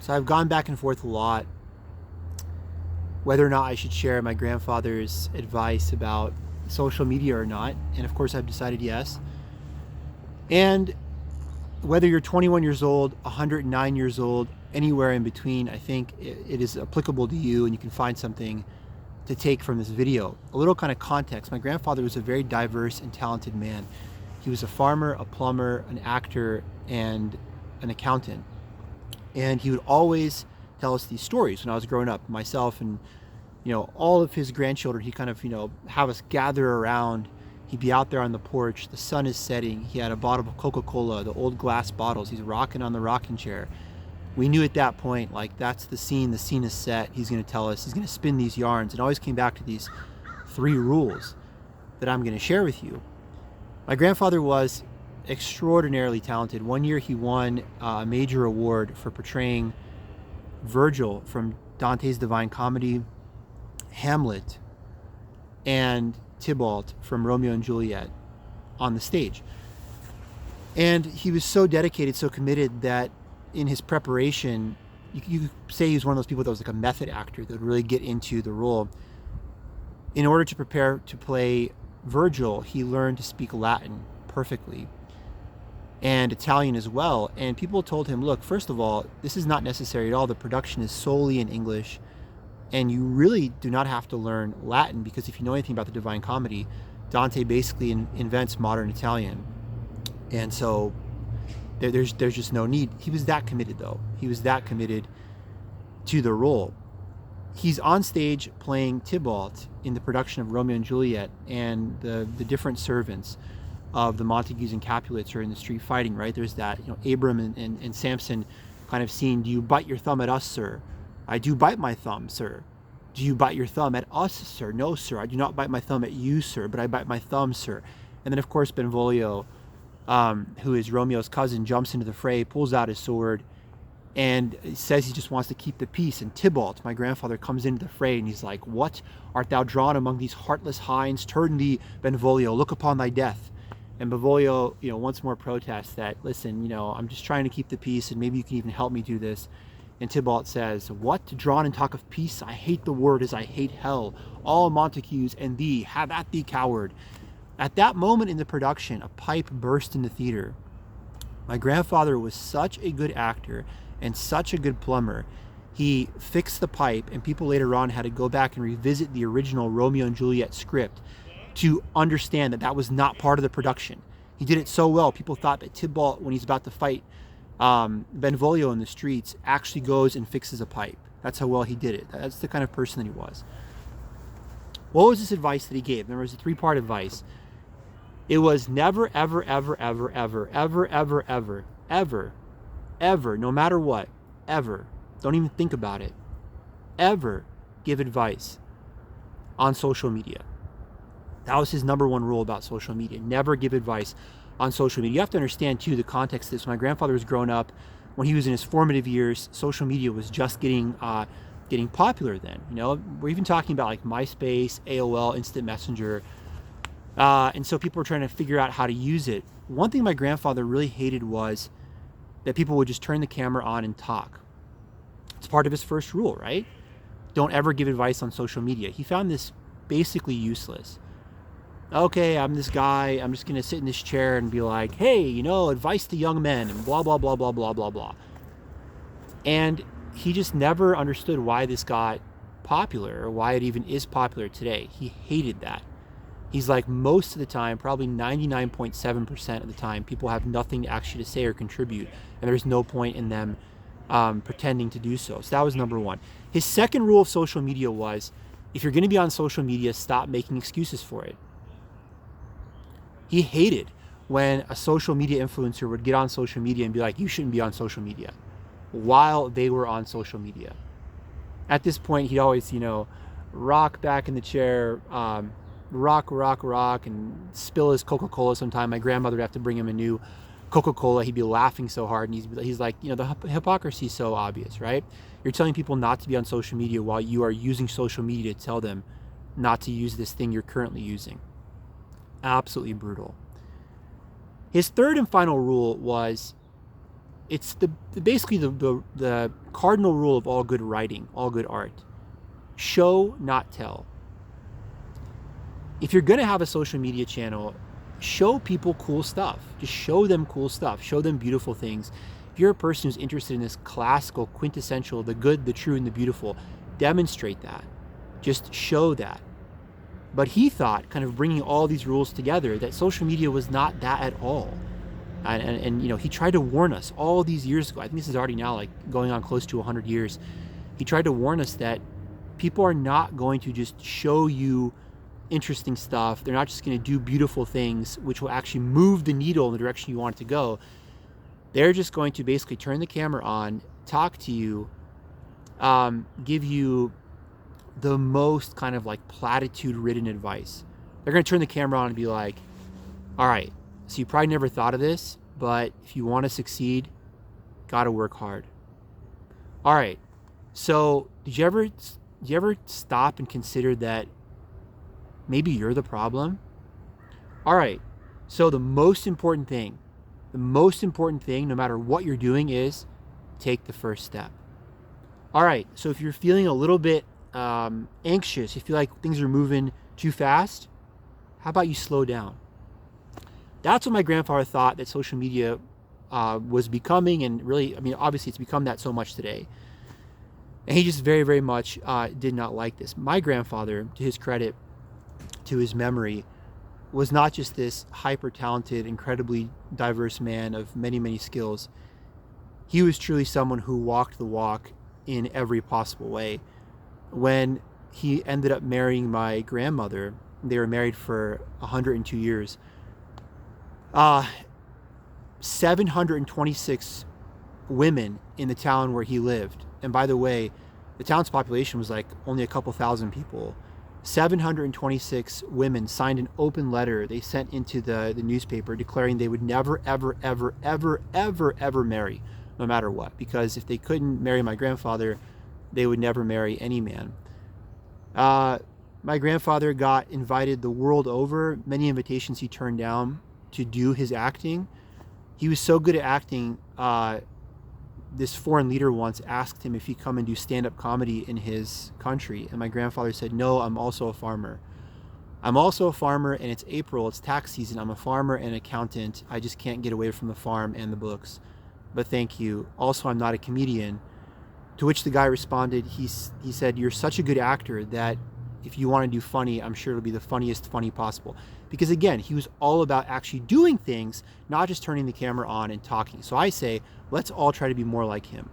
So I've gone back and forth a lot whether or not I should share my grandfather's advice about social media or not. And of course, I've decided yes. And whether you're 21 years old, 109 years old, anywhere in between, I think it is applicable to you and you can find something to take from this video. A little kind of context. My grandfather was a very diverse and talented man. He was a farmer, a plumber, an actor, and an accountant. And he would always tell us these stories when I was growing up. Myself and all of his grandchildren, he kind of have us gather around. He'd be out there on the porch. The sun is setting. He had a bottle of Coca-Cola, the old glass bottles. He's rocking on the rocking chair. We knew at that point, like, that's the scene. The scene is set. He's going to tell us. He's going to spin these yarns. And always came back to these 3 rules that I'm going to share with you. My grandfather was extraordinarily talented. One year he won a major award for portraying Virgil from Dante's Divine Comedy, Hamlet, and Tybalt from Romeo and Juliet on the stage. And he was so dedicated, so committed that in his preparation, you could say he was one of those people that was like a method actor that would really get into the role. In order to prepare to play Virgil, he learned to speak Latin perfectly and Italian as well. And people told him, look, first of all, this is not necessary at all. The production is solely in English. And you really do not have to learn Latin, because if you know anything about the Divine Comedy, Dante basically invents modern Italian. And so there's just no need. He was that committed, though. He was that committed to the role. He's on stage playing Tybalt in the production of Romeo and Juliet, and the different servants of the Montagues and Capulets are in the street fighting, right? There's that, Abram and Samson kind of scene. Do you bite your thumb at us, sir? I do bite my thumb, sir. Do you bite your thumb at us, sir? No, sir. I do not bite my thumb at you, sir, but I bite my thumb, sir. And then, of course, Benvolio, who is Romeo's cousin, jumps into the fray, pulls out his sword, and says he just wants to keep the peace. And Tybalt, my grandfather, comes into the fray, and he's like, what? Art thou drawn among these heartless hinds? Turn thee, Benvolio, look upon thy death. And Benvolio, once more protests that, listen, I'm just trying to keep the peace, and maybe you can even help me do this. And Tybalt says, what? To draw and talk of peace? I hate the word as I hate hell. All Montagues and thee, have at thee, coward. At that moment in the production, a pipe burst in the theater. My grandfather was such a good actor and such a good plumber. He fixed the pipe, and people later on had to go back and revisit the original Romeo and Juliet script to understand that that was not part of the production. He did it so well, people thought that Tybalt, when he's about to fight Benvolio in the streets, actually goes and fixes a pipe. That's how well he did it. That's the kind of person that he was. What was this advice that he gave? There was a 3-part advice. It was never, ever, ever, ever, ever, ever, ever, ever, ever, ever, no matter what, ever, don't even think about it, ever give advice on social media. That was his number 1 rule about social media. Never give advice on social media. You have to understand, too, the context of this. When my grandfather was growing up, when he was in his formative years, social media was just getting popular then. We're even talking about like MySpace, AOL, Instant Messenger. And so people were trying to figure out how to use it. One thing my grandfather really hated was that people would just turn the camera on and talk. It's part of his first rule, right? Don't ever give advice on social media. He found this basically useless. Okay, I'm this guy, I'm just going to sit in this chair and be like, hey, advice to young men and blah, blah, blah, blah, blah, blah, blah. And he just never understood why this got popular or why it even is popular today. He hated that. He's like, most of the time, probably 99.7% of the time, people have nothing actually to say or contribute, and there's no point in them pretending to do so. So that was number 1. His second rule of social media was, if you're going to be on social media, stop making excuses for it. He hated when a social media influencer would get on social media and be like, you shouldn't be on social media, while they were on social media. At this point, he'd always, rock back in the chair, rock, and spill his Coca-Cola sometime. My grandmother would have to bring him a new Coca-Cola. He'd be laughing so hard, and he's like, the hypocrisy is so obvious, right? You're telling people not to be on social media while you are using social media to tell them not to use this thing you're currently using. Absolutely brutal. His third and final rule was, it's basically the cardinal rule of all good writing, all good art. Show, not tell. If you're going to have a social media channel, show people cool stuff. Just show them cool stuff. Show them beautiful things. If you're a person who's interested in this classical, quintessential, the good, the true, and the beautiful, demonstrate that. Just show that. But he thought, kind of bringing all these rules together, that social media was not that at all. And he tried to warn us all these years ago. I think this is already now like going on close to 100 years. He tried to warn us that people are not going to just show you interesting stuff. They're not just going to do beautiful things, which will actually move the needle in the direction you want it to go. They're just going to basically turn the camera on, talk to you, give you the most kind of like platitude-ridden advice. They're going to turn the camera on and be like, all right, so you probably never thought of this, but if you want to succeed, got to work hard. All right, so did you ever stop and consider that maybe you're the problem? All right, so the most important thing, no matter what you're doing, is take the first step. All right, so if you're feeling a little bit anxious, you feel like things are moving too fast, how about you slow down? That's what my grandfather thought that social media was becoming, and really, obviously it's become that so much today. And he just very, very much did not like this. My grandfather, to his credit, to his memory, was not just this hyper-talented, incredibly diverse man of many, many skills. He was truly someone who walked the walk in every possible way. When he ended up marrying my grandmother, they were married for 102 years. 726 women in the town where he lived. And by the way, the town's population was like only a couple thousand people. 726 women signed an open letter they sent into the newspaper declaring they would never, ever, ever, ever, ever, ever marry, no matter what. Because if they couldn't marry my grandfather, they would never marry any man. My grandfather got invited the world over, many invitations he turned down to do his acting. He was so good at acting, this foreign leader once asked him if he'd come and do stand-up comedy in his country. And my grandfather said, no, I'm also a farmer. I'm also a farmer, and it's April, it's tax season. I'm a farmer and an accountant. I just can't get away from the farm and the books. But thank you. Also, I'm not a comedian. To which the guy responded, he said, you're such a good actor that if you want to do funny, I'm sure it'll be the funniest funny possible. Because again, he was all about actually doing things, not just turning the camera on and talking. So I say, let's all try to be more like him.